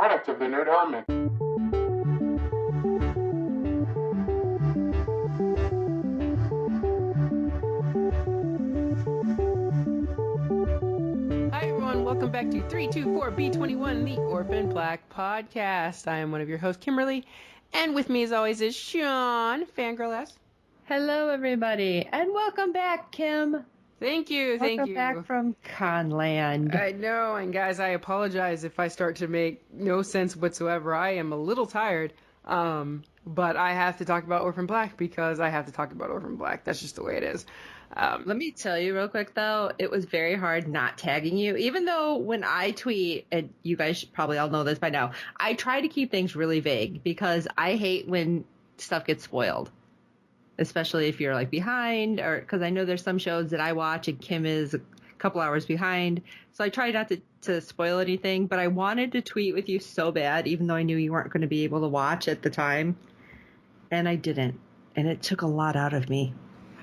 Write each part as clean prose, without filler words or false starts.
product of the Nerd Element. Hi everyone, welcome back to 324B21, the Orphan Black Podcast. I am one of your hosts, Kimberly, and with me as always is Shawn, Fangirl-esque. Hello everybody, and welcome back, Kim. Thank you. Welcome back from Conland. I know, and guys, I apologize if I start to make no sense whatsoever. I am a little tired, but I have to talk about Orphan Black because I have to talk about Orphan Black. That's just the way it is. Let me tell you real quick, though, it was very hard not tagging you, even though when I tweet, and you guys probably all know this by now, I try to keep things really vague because I hate when stuff gets spoiled. Especially if you're like behind, or because I know there's some shows that I watch and Kim is a couple hours behind. So I try not to spoil anything, but I wanted to tweet with you so bad, even though I knew you weren't going to be able to watch at the time. And I didn't. And it took a lot out of me.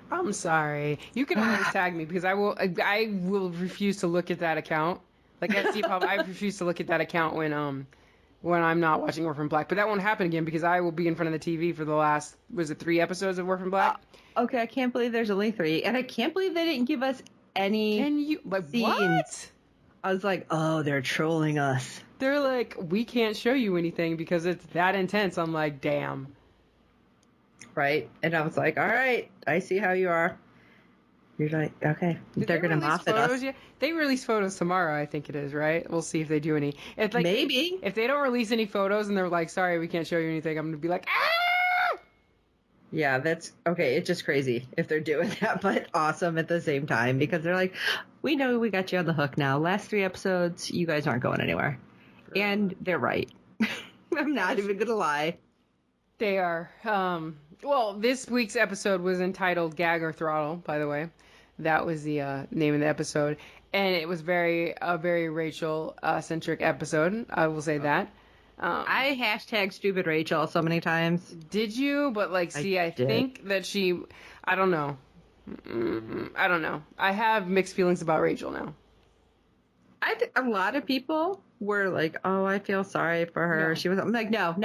I'm sorry. You can always tag me because I will refuse to look at that account. Like at C-Pub, I refuse to look at that account when I'm not watching Orphan Black. But that won't happen again because I will be in front of the TV for the last, was it 3 episodes of Orphan Black? Okay, I can't believe there's only 3. And I can't believe they didn't give us any scenes. What? I was like, oh, they're trolling us. They're like, we can't show you anything because it's that intense. I'm like, damn. Right? And I was like, all right, I see how you are. You're like, okay, they're going to mock at us. Yet? They release photos tomorrow, I think it is, right? We'll see if they do any. Maybe. If they don't release any photos and they're like, sorry, we can't show you anything, I'm going to be like, ah! Yeah, that's, okay, it's just crazy if they're doing that, but awesome at the same time because they're like, we know we got you on the hook now. Last 3 episodes, you guys aren't going anywhere. And they're right. I'm not even going to lie. They are. Well, this week's episode was entitled Gag or Throttle, by the way. That was the name of the episode. And it was a very Rachel-centric episode. I will say that. I hashtag stupid Rachel so many times. Did you? But, I think that I don't know. I don't know. I have mixed feelings about Rachel now. I think a lot of people were like, oh, I feel sorry for her. No. I'm like, no.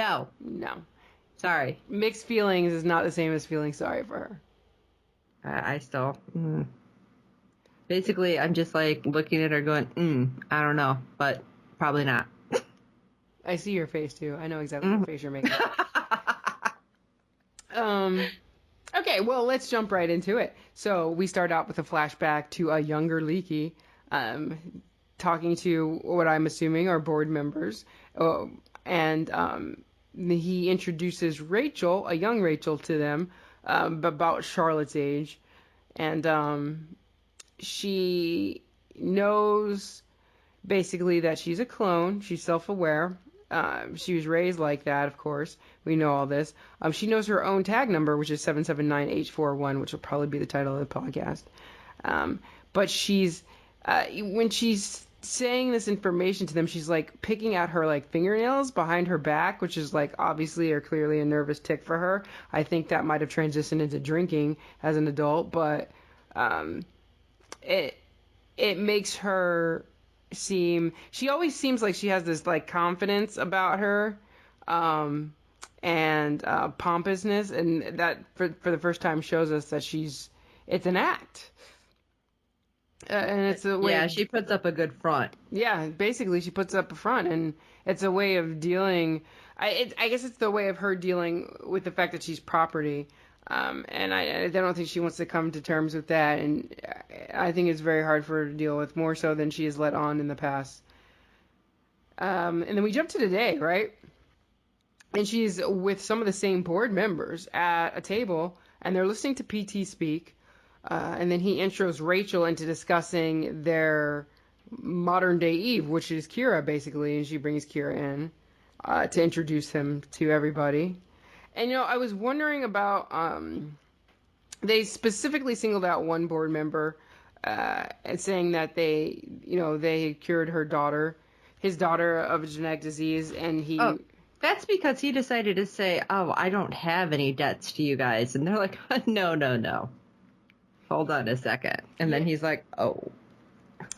Sorry. Mixed feelings is not the same as feeling sorry for her. I still... Basically, I'm just looking at her going, I don't know, but probably not. I see your face too. I know exactly what face you're making. Okay, well, let's jump right into it. So we start out with a flashback to a younger Leaky talking to what I'm assuming are board members. And he introduces Rachel, a young Rachel, to them about Charlotte's age. And she knows basically that she's a clone. She's self-aware. She was raised like that, of course. We know all this. She knows her own tag number, which is 779H41, which will probably be the title of the podcast. But she's when she's saying this information to them, she's picking at her fingernails behind her back, which is obviously or clearly a nervous tic for her. I think that might have transitioned into drinking as an adult, but it makes her she always seems like she has this confidence about her and pompousness, and that for the first time shows us that it's an act. And it's a way. Yeah, she puts up a good front. Yeah, basically she puts up a front, and it's a way of dealing. I guess it's the way of her dealing with the fact that she's property. And I don't think she wants to come to terms with that, and I think it's very hard for her to deal with, more so than she has let on in the past. And then we jump to today, right? And she's with some of the same board members at a table, and they're listening to PT speak. And then he intros Rachel into discussing their modern-day Eve, which is Kira, basically, and she brings Kira in to introduce him to everybody. And, I was wondering about, they specifically singled out one board member and saying that they cured his daughter of a genetic disease, and he... Oh, that's because he decided to say, oh, I don't have any debts to you guys. And they're like, no. Hold on a second. And then he's like, oh.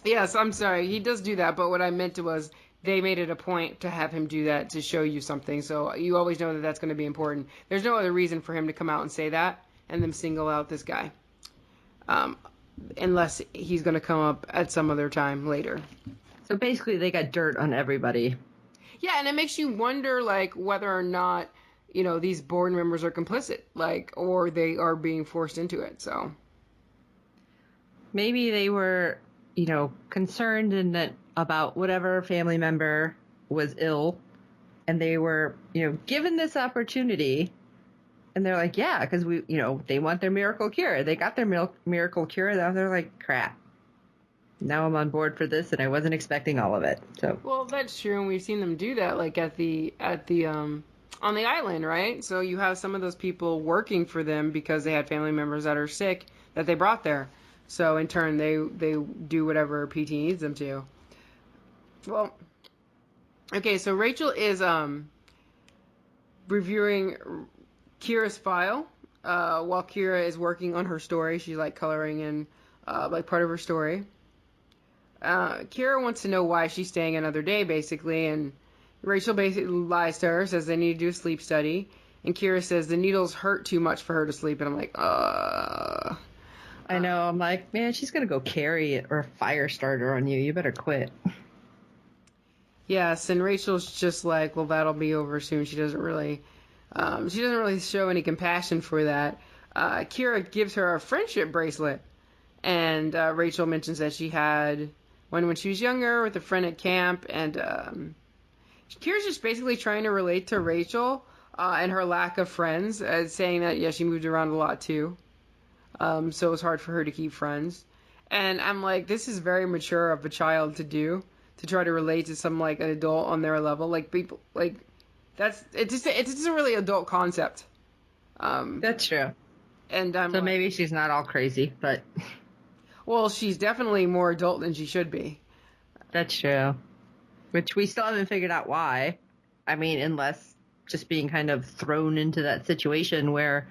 Yes, I'm sorry. He does do that, but what I meant was they made it a point to have him do that to show you something. So you always know that that's going to be important. There's no other reason for him to come out and say that and then single out this guy. Unless he's going to come up at some other time later. So basically, they got dirt on everybody. Yeah, and it makes you wonder, like, whether or not, these board members are complicit, like, or they are being forced into it, so. Maybe they were, concerned about whatever family member was ill, and they were, given this opportunity, and they're like, yeah, because they want their miracle cure. They got their miracle cure, now they're like, crap. Now I'm on board for this, and I wasn't expecting all of it. So. Well, that's true, and we've seen them do that, like on the island, right? So you have some of those people working for them because they had family members that are sick that they brought there. So in turn, they do whatever PT needs them to. Well, okay, so Rachel is reviewing Kira's file while Kira is working on her story. She's like coloring in like part of her story. Kira wants to know why she's staying another day, basically, and Rachel basically lies to her, says they need to do a sleep study, and Kira says the needles hurt too much for her to sleep, and I'm like, I know, I'm like, man, she's gonna go carry it or a fire starter on you. You better quit. Yes, and Rachel's just like, well, that'll be over soon. She doesn't really show any compassion for that. Kira gives her a friendship bracelet, and Rachel mentions that she had one when she was younger with a friend at camp, and Kira's just basically trying to relate to Rachel and her lack of friends, saying that, yeah, she moved around a lot too, so it was hard for her to keep friends. And I'm like, this is very mature of a child to do, to try to relate to some, like, an adult on their level. Like, people, like, it's just a really adult concept. That's true. And so maybe she's not all crazy, but... Well, she's definitely more adult than she should be. That's true. Which we still haven't figured out why. I mean, unless just being kind of thrown into that situation where,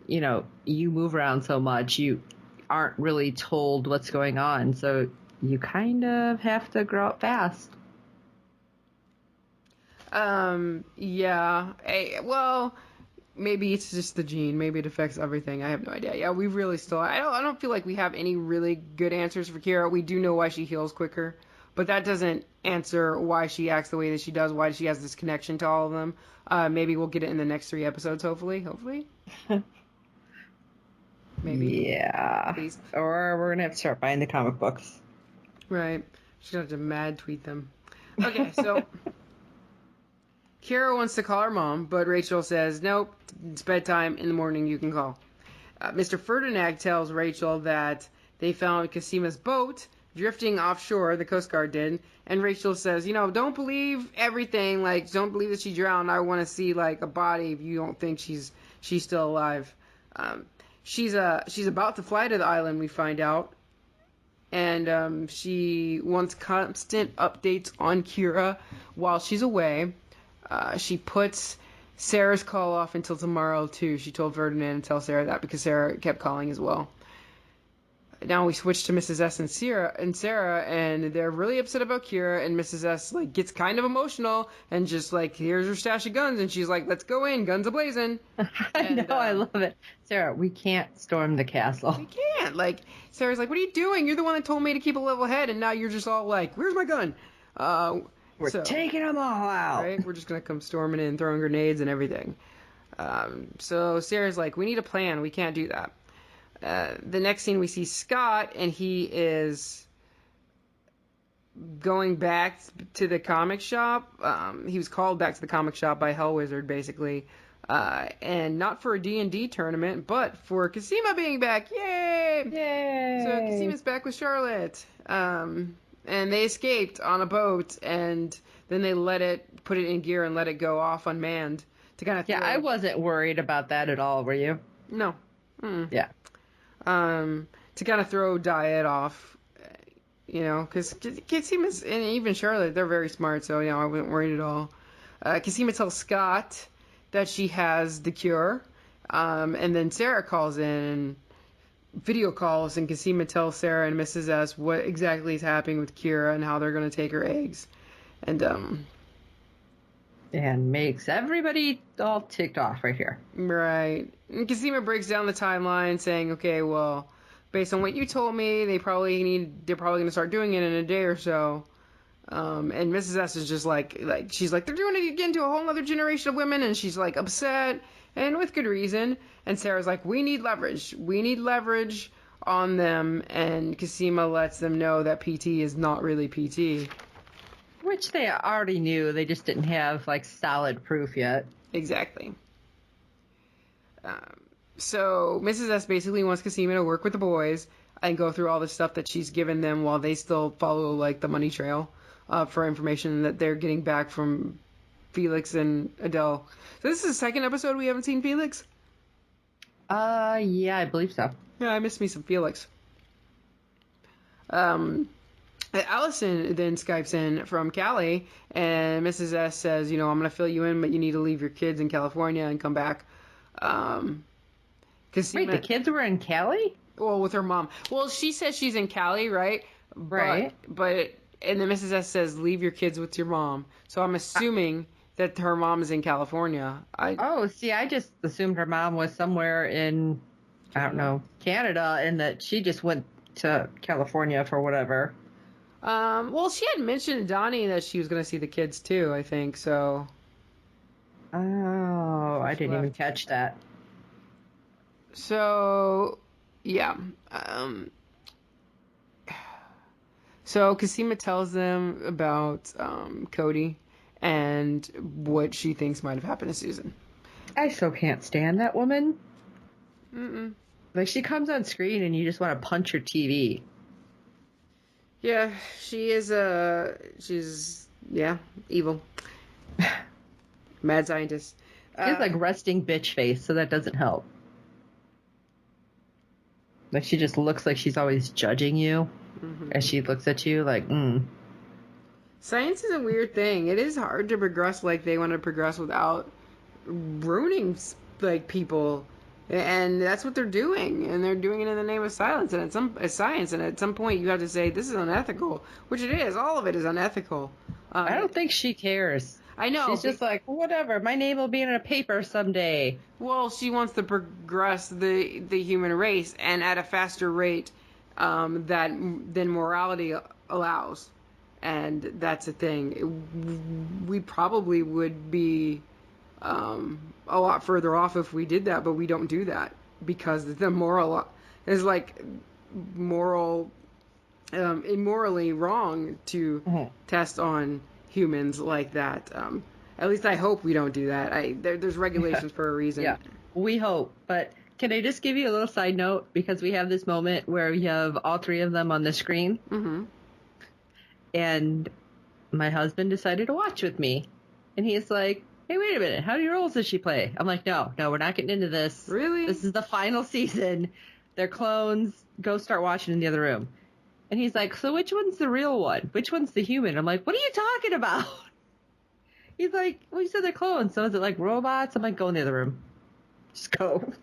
you move around so much, you aren't really told what's going on. So you kind of have to grow up fast. Yeah. Well... Maybe it's just the gene. Maybe it affects everything. I have no idea. Yeah, we really still... I don't feel like we have any really good answers for Kira. We do know why she heals quicker. But that doesn't answer why she acts the way that she does, why she has this connection to all of them. Maybe we'll get it in the next 3 episodes, hopefully. Maybe. Yeah. Please. Or we're going to have to start buying the comic books. Right. She's going to have to mad tweet them. Okay, so... Kira wants to call her mom, but Rachel says, nope, it's bedtime, in the morning you can call. Mr. Ferdinand tells Rachel that they found Casima's boat drifting offshore, the Coast Guard did, and Rachel says, don't believe everything, like, don't believe that she drowned, I want to see, like, a body if you don't think she's still alive. She's about to fly to the island, we find out, and she wants constant updates on Kira while she's away. She puts Sarah's call off until tomorrow, too. She told Ferdinand to tell Sarah that because Sarah kept calling as well. Now we switch to Mrs. S and Sarah, and they're really upset about Kira, and Mrs. S, like, gets kind of emotional and just, like, here's her stash of guns, and she's like, let's go in, guns a-blazing. I know, I love it. Sarah, we can't storm the castle. We can't. Like, Sarah's like, what are you doing? You're the one that told me to keep a level head, and now you're just all like, where's my gun? We're taking them all out. Right? We're just going to come storming in, throwing grenades and everything. So Sarah's like, we need a plan. We can't do that. The next scene we see Scott, and he is going back to the comic shop. He was called back to the comic shop by Hell Wizard, basically. And not for a D&D tournament, but for Cosima being back. Yay! Yay! So Cosima's back with Charlotte. And they escaped on a boat, and then they put it in gear and let it go off unmanned to kind of... Yeah, I wasn't worried about that at all, were you? No. Mm-mm. Yeah. To kind of throw Diet off, because Cosima and even Charlotte, they're very smart, so, I wasn't worried at all. Cosima tells Scott that she has the cure, and then Sarah calls in and video calls, and Cosima tells Sarah and Mrs. S what exactly is happening with Kira and how they're going to take her eggs. And And makes everybody all ticked off right here. right. And Cosima breaks down the timeline, saying, "Okay, well, based on what you told me, they're probably going to start doing it in a day or so." And Mrs. S is just like she's like, they're doing it again to a whole other generation of women, and she's like upset, and with good reason. And Sarah's like, we need leverage on them, and Cosima lets them know that PT is not really PT. Which they already knew, they just didn't have, like, solid proof yet. Exactly. So Mrs. S basically wants Cosima to work with the boys and go through all the stuff that she's given them while they still follow, like, the money trail for information that they're getting back from Felix and Adele. So this is the second episode we haven't seen Felix? Yeah, I believe so. Yeah, I miss me some Felix. Allison then Skypes in from Cali, and Mrs. S says, I'm going to fill you in, but you need to leave your kids in California and come back. Wait, the kids were in Cali? Well, with her mom. Well, she says she's in Cali, right? Right. But and then Mrs. S says, leave your kids with your mom. So I'm assuming that her mom is in California. See, I just assumed her mom was somewhere in, I don't know, Canada, and that she just went to California for whatever. Well, she had mentioned to Donnie that she was going to see the kids too, I think, so. Oh, I didn't even catch that. So, yeah. So Cosima tells them about Cody and what she thinks might have happened to Susan. I so can't stand that woman. Mm-mm. Like, she comes on screen and you just want to punch her TV. Yeah, she's evil. Mad scientist. She has, like, resting bitch face, so that doesn't help. Like, she just looks like she's always judging you as she looks at you, like, Science is a weird thing. It is hard to progress like they want to progress without ruining, like, people. And that's what they're doing, and they're doing it in the name of science. And science, and at some point you have to say this is unethical, which it is. All of it is unethical. I don't think she cares. I know. She's just like, whatever. My name will be in a paper someday. Well, she wants to progress the human race, and at a faster rate than morality allows, and that's a thing. We probably would be a lot further off if we did that, but we don't do that because the moral is like immorally wrong to test on humans like that. At least I hope we don't do that. There's regulations for a reason. Yeah, we hope. But can I just give you a little side note, because we have this moment where we have all three of them on the screen, and my husband decided to watch with me, and he's like, hey, wait a minute, how many roles does she play? I'm like, no, we're not getting into this. Really? This is the final season. They're clones. Go start watching in the other room. And he's like, so which one's the real one? Which one's the human? I'm like, what are you talking about? He's like, well, you said they're clones, so is it like robots? I'm like, go in the other room. Just go.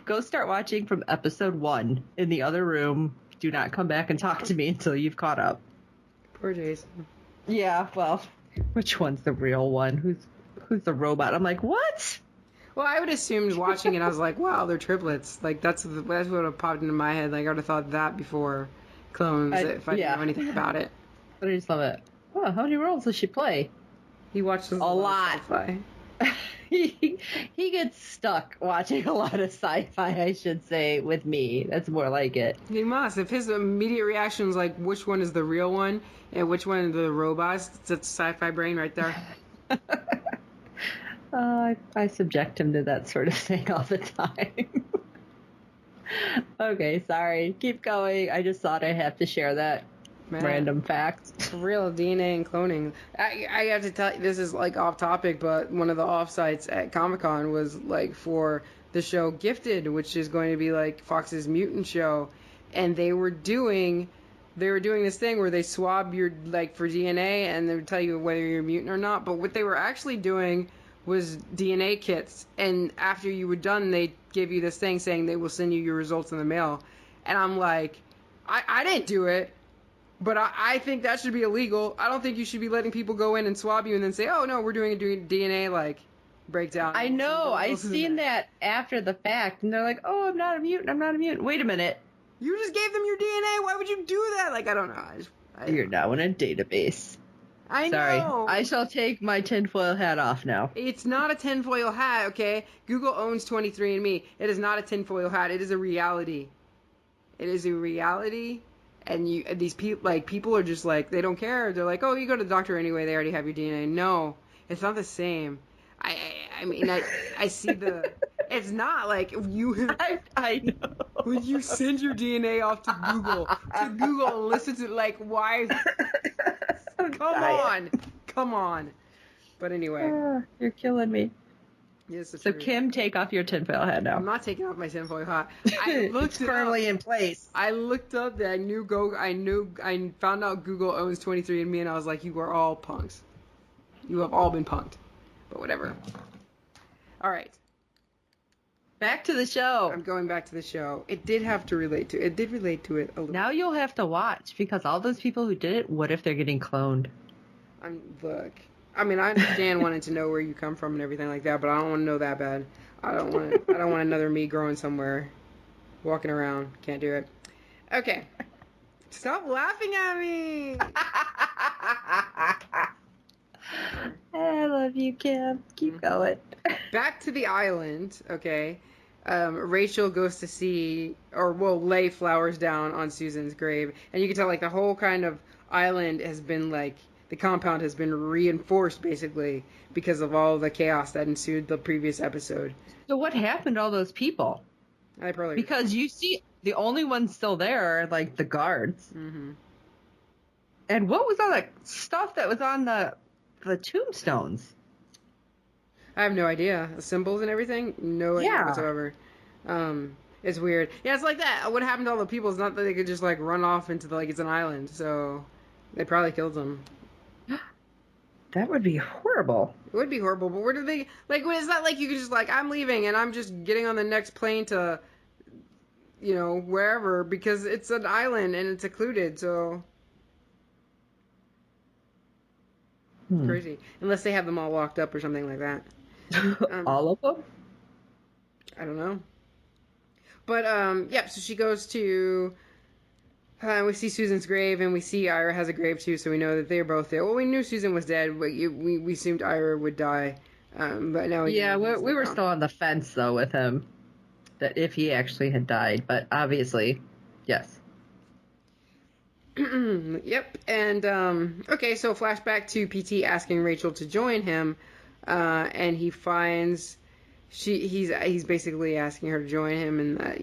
Go start watching from episode 1 in the other room. Do not come back and talk to me until you've caught up. Poor Jason. Yeah, well, which one's the real one? Who's the robot? I'm like, what? Well, I would assume watching it, I was like, wow, they're triplets. Like, that's what would have popped into my head. Like, I would have thought that before clones, if I didn't know anything about it. But I just love it. Oh, how many roles does she play? He watches a lot. Sci-fi. He gets stuck watching a lot of sci-fi, I should say, with me. That's more like it. He must. If his immediate reaction is like, which one is the real one and which one are the robots, that's sci-fi brain right there. I subject him to that sort of thing all the time. Okay, sorry. Keep going. I just thought I'd have to share that random fact. Real DNA and cloning. I have to tell you, this is like off topic, but one of the offsites at Comic-Con was like for the show Gifted, which is going to be like Fox's mutant show, and they were doing this thing where they swab your, like, for DNA, and they would tell you whether you're a mutant or not. But what they were actually doing was DNA kits, and after you were done, they give you this thing saying they will send you your results in the mail. And I'm like, I didn't do it. But I think that should be illegal. I don't think you should be letting people go in and swab you and then say, oh, no, we're doing a DNA, like, breakdown. I know. I've seen that after the fact, and they're like, oh, I'm not a mutant. I'm not a mutant. Wait a minute. You just gave them your DNA. Why would you do that? Like, I don't know. You're now in a database. I Sorry. know. I shall take my tinfoil hat off now. It's not a tinfoil hat, okay? Google owns 23andMe. It is not a tinfoil hat. It is a reality. It is a reality. And these people are just like, they don't care. They're like, oh, you go to the doctor anyway. They already have your DNA. No, it's not the same. I mean, I see the. It's not like you. I know. When you send your DNA off to Google and listen to like why. Come on. But anyway, you're killing me. Yes, so Kim, take off your tinfoil hat now. I'm not taking off my tinfoil hat. I looked it's firmly in place. I looked up that I found out Google owns 23andMe, and I was like, you are all punks. You have all been punked. But whatever. All right. Back to the show. I'm going back to the show. It did relate to it a little. Now you'll have to watch, because all those people who did it, what if they're getting cloned? Look. I mean, I understand wanting to know where you come from and everything like that, but I don't want to know that bad. I don't want another me growing somewhere, walking around. Can't do it. Okay. Stop laughing at me. I love you, Kim. Keep going. Back to the island, okay. Rachel goes to lay flowers down on Susan's grave. And you can tell, like, the whole kind of island has been, like, the compound has been reinforced, basically, because of all the chaos that ensued the previous episode. So what happened to all those people? Because you see, the only ones still there are, like, the guards. Mm-hmm. And what was all that stuff that was on the tombstones? I have no idea. The symbols and everything? No idea whatsoever. It's weird. Yeah, it's like that. What happened to all the people is not that they could just, like, run off into, it's an island. So they probably killed them. That would be horrible. It would be horrible, but where do they... Like, it's not like you could just, like, I'm leaving and I'm just getting on the next plane to, wherever, because it's an island and it's secluded, so... Crazy. Unless they have them all locked up or something like that. All of them? I don't know. But, so she goes to... we see Susan's grave, and we see Ira has a grave, too, so we know that they're both there. Well, we knew Susan was dead, but we assumed Ira would die. But now we were still on the fence, though, with him. That if he actually had died. But obviously, yes. Yep. And, okay, so flashback to PT asking Rachel to join him, and he finds... He's basically asking her to join him, and that,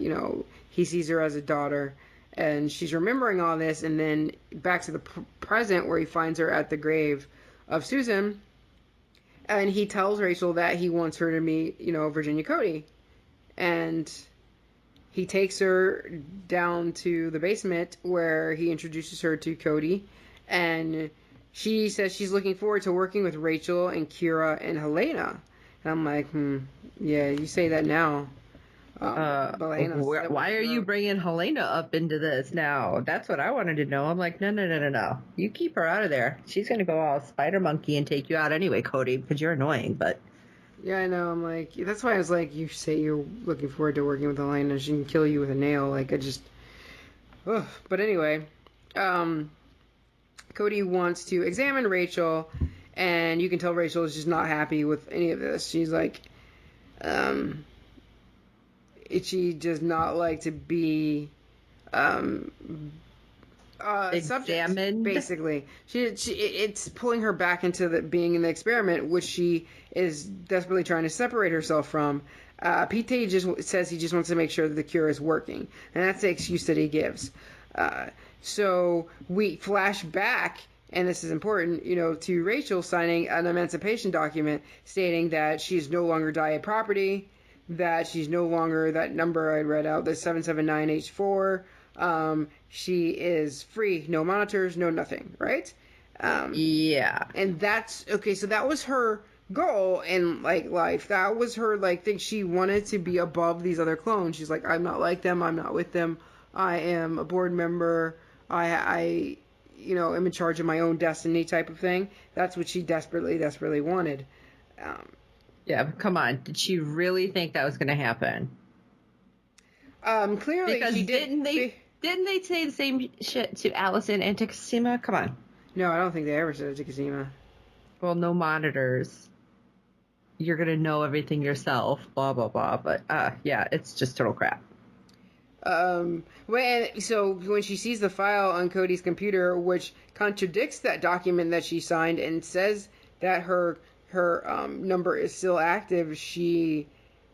he sees her as a daughter. And she's remembering all this, and then back to the present where he finds her at the grave of Susan. And he tells Rachel that he wants her to meet, Virginia Cody. And he takes her down to the basement where he introduces her to Cody. And she says she's looking forward to working with Rachel and Kira and Helena. And I'm like, yeah, you say that now. Why are you bringing Helena up into this now? That's what I wanted to know. I'm like, no. You keep her out of there. She's going to go all spider monkey and take you out anyway, Cody, because you're annoying, but... Yeah, I know. I'm like, that's why I was like, you say you're looking forward to working with Helena. She can kill you with a nail. Like, I just... Ugh. But anyway, Cody wants to examine Rachel, and you can tell Rachel is just not happy with any of this. She's like, she does not like to be examined, subject, basically. It's pulling her back into being in the experiment, which she is desperately trying to separate herself from. PT just says he just wants to make sure that the cure is working, and that's the excuse that he gives. So we flash back, and this is important, to Rachel signing an emancipation document stating that she's no longer Diet property, that she's no longer that number I read out, the 779H4. She is free, no monitors, no nothing, right? Yeah. And that's, okay, so that was her goal in, life. That was her, thing. She wanted to be above these other clones. She's like, I'm not like them, I'm not with them, I am a board member, I am in charge of my own destiny type of thing. That's what she desperately wanted. Yeah, but come on. Did she really think that was going to happen? Clearly Because she didn't they say the same shit to Allison and to Cosima? Come on. No, I don't think they ever said it to Cosima. Well, no monitors. You're going to know everything yourself, blah, blah, blah. But, yeah, it's just total crap. So when she sees the file on Cody's computer, which contradicts that document that she signed and says that her number is still active, she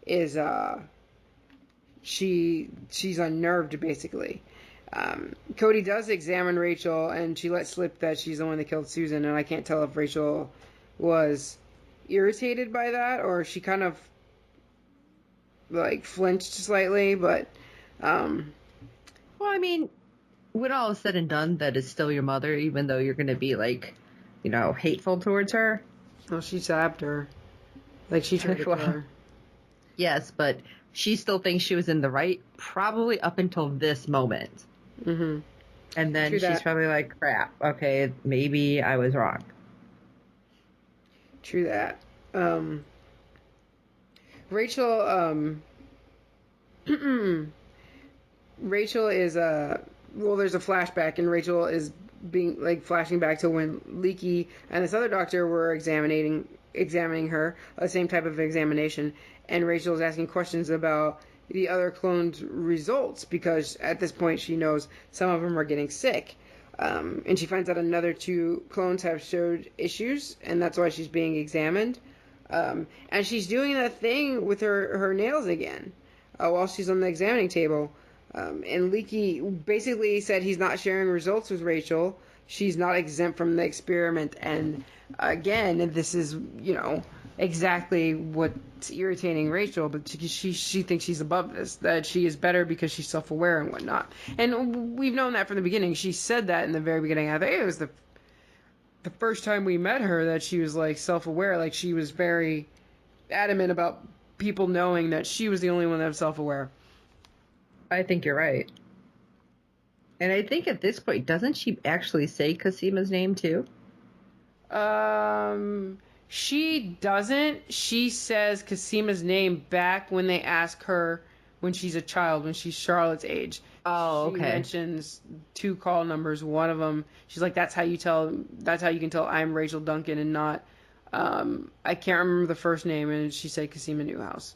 is she's unnerved basically. Cody does examine Rachel, and she lets slip that she's the one that killed Susan, and I can't tell if Rachel was irritated by that or she kind of like flinched slightly, but well, I mean, when all is said and done, that is still your mother, even though you're going to be like, hateful towards her. well, she stabbed her, like she tried to kill her. Yes, but she still thinks she was in the right, probably up until this moment. Mm-hmm. And then she's probably like, crap, okay, maybe I was wrong. True that. Rachel, Rachel is there's a flashback, and Rachel is being like flashing back to when Leaky and this other doctor were examining her, the same type of examination, and Rachel is asking questions about the other clones' results because at this point she knows some of them are getting sick, and she finds out another 2 clones have showed issues, and that's why she's being examined, and she's doing that thing with her nails again while she's on the examining table. And Leaky basically said he's not sharing results with Rachel. She's not exempt from the experiment. And again, this is, exactly what's irritating Rachel. But she thinks she's above this, that she is better because she's self-aware and whatnot. And we've known that from the beginning. She said that in the very beginning. I think it was the first time we met her that she was like self-aware. Like she was very adamant about people knowing that she was the only one that was self-aware. I think you're right. And I think at this point, doesn't she actually say Cosima's name too? She doesn't. She says Cosima's name back when they ask her when she's a child, when she's Charlotte's age. Oh, okay. She mentions 2 call numbers. One of them, she's like, that's how you can tell I'm Rachel Duncan and not, I can't remember the first name, and she said Cosima Newhouse.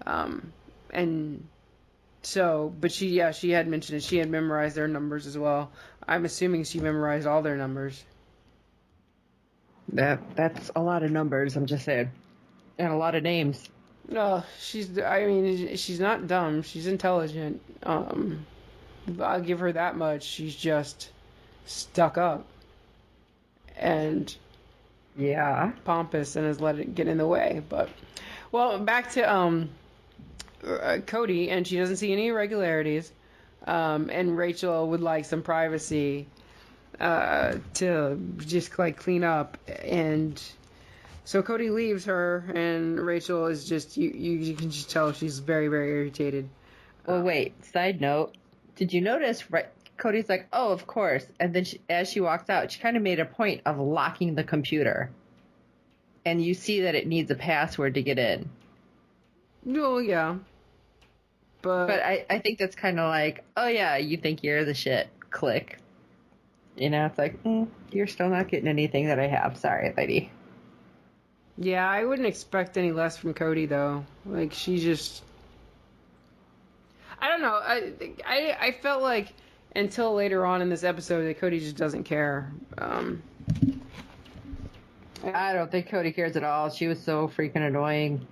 And so, but she had mentioned it. She had memorized their numbers as well. I'm assuming she memorized all their numbers. That's a lot of numbers, I'm just saying. And a lot of names. No, she's not dumb. She's intelligent. I'll give her that much. She's just stuck up. And pompous and has let it get in the way. But, well, back to, Cody, and she doesn't see any irregularities, and Rachel would like some privacy to just like clean up, and so Cody leaves her, and Rachel is just you can just tell she's very irritated. Well, wait, side note, did you notice Cody's like, oh, of course, and then as she walks out, she kind of made a point of locking the computer, and you see that it needs a password to get in. Oh yeah. But I think that's kind of like, oh yeah, you think you're the shit. Click. It's like, you're still not getting anything that I have. Sorry, lady. Yeah, I wouldn't expect any less from Cody, though. Like, she just... I don't know. I felt like until later on in this episode that Cody just doesn't care. I don't think Cody cares at all. She was so freaking annoying.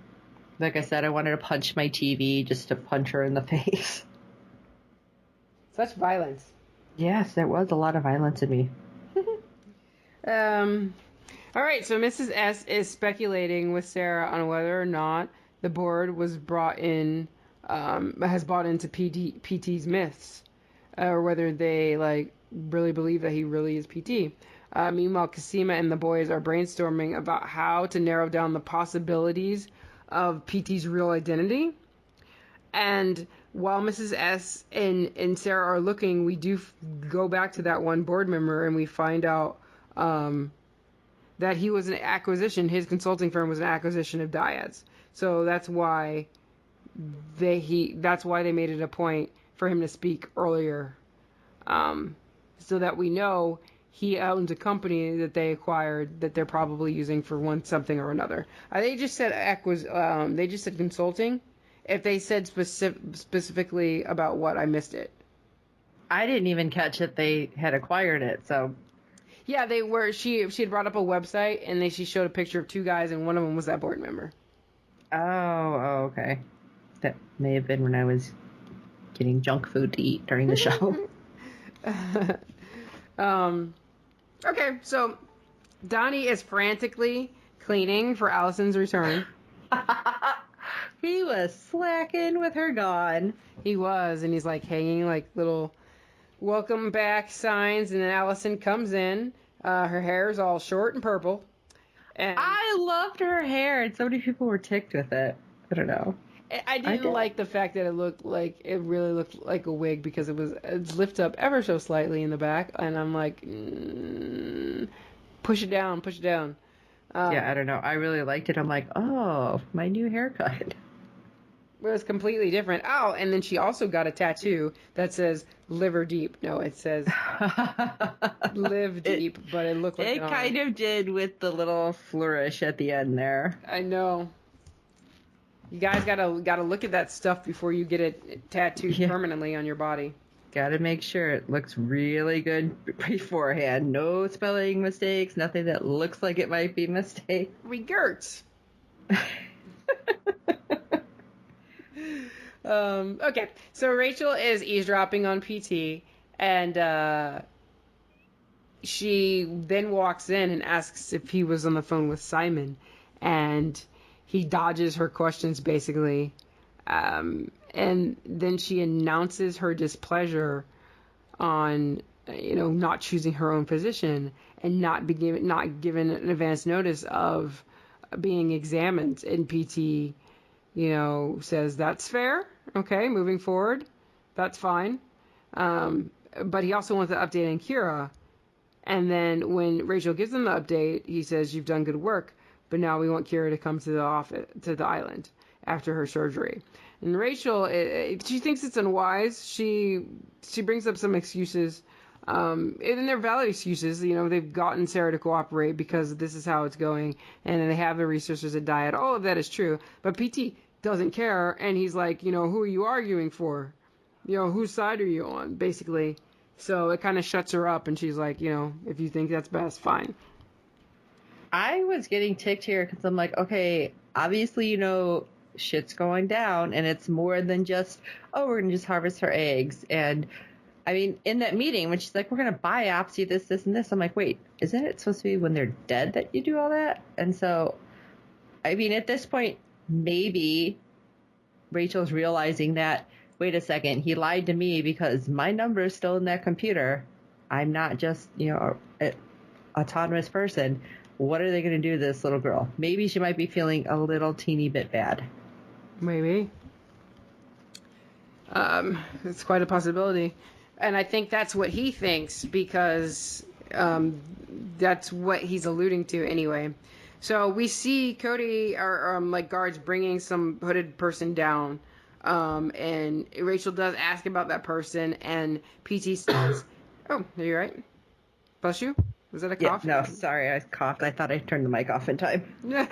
Like I said, I wanted to punch my TV just to punch her in the face. Such violence. Yes, there was a lot of violence in me. All right, so Mrs. S is speculating with Sarah on whether or not the board was has bought into PT's myths, or whether they like really believe that he really is PT. Meanwhile, Cosima and the boys are brainstorming about how to narrow down the possibilities of PT's real identity. And while Mrs. S and Sarah are looking, we do go back to that one board member and we find out that he was an acquisition. His consulting firm was an acquisition of Diaz. So that's why they made it a point for him to speak earlier, so that we know he owns a company that they acquired that they're probably using for something or another. They just said they just said consulting. If they said specifically about what, I missed it. I didn't even catch that they had acquired it, so. Yeah, they were. She had brought up a website, and she showed a picture of two guys, and one of them was that board member. Oh, okay. That may have been when I was getting junk food to eat during the show. Okay, so Donnie is frantically cleaning for Allison's return. He was slacking with her gone. He was, and he's like hanging like little welcome back signs, and then Allison comes in. Her hair is all short and purple. And I loved her hair, and so many people were ticked with it. I don't know. I didn't like the fact that it really looked like a wig, because it's lifted up ever so slightly in the back, and I'm like, push it down. Yeah, I don't know. I really liked it. I'm like, oh, my new haircut. It was completely different. Oh, and then she also got a tattoo that says liver deep. No, it says live deep, but it looked like it kind of did with the little flourish at the end there. I know. You guys gotta look at that stuff before you get it tattooed permanently on your body. Gotta make sure it looks really good beforehand. No spelling mistakes, nothing that looks like it might be a mistake. Regerts. Okay, so Rachel is eavesdropping on PT, and she then walks in and asks if he was on the phone with Simon, and he dodges her questions basically, and then she announces her displeasure on not choosing her own physician and not given an advance notice of being examined. And PT says that's fair. Okay, moving forward, that's fine. But he also wants the update on Kira. And then when Rachel gives him the update, he says, "You've done good work, but now we want Kira to come to the island after her surgery." And Rachel, she thinks it's unwise. She brings up some excuses, and they're valid excuses. They've gotten Sarah to cooperate because this is how it's going, and they have the resources to diet. All of that is true, but PT doesn't care, and he's like, who are you arguing for? Whose side are you on, basically? So it kind of shuts her up, and she's like, if you think that's best, fine. I was getting ticked here because I'm like, okay, obviously, shit's going down, and it's more than just, oh, we're going to just harvest her eggs. And I mean, in that meeting, when she's like, we're going to biopsy this, and this, I'm like, wait, isn't it supposed to be when they're dead that you do all that? And so, I mean, at this point, maybe Rachel's realizing that, wait a second, he lied to me because my number is still in that computer. I'm not just, an autonomous person. What are they going to do to this little girl? Maybe she might be feeling a little teeny bit bad. Maybe. It's quite a possibility. And I think that's what he thinks, because that's what he's alluding to anyway. So we see Cody or guards bringing some hooded person down, and Rachel does ask about that person, and PT says, "Oh, are you right? Bless you. Was that a cough?" Yeah, no, sorry, I coughed. I thought I turned the mic off in time. No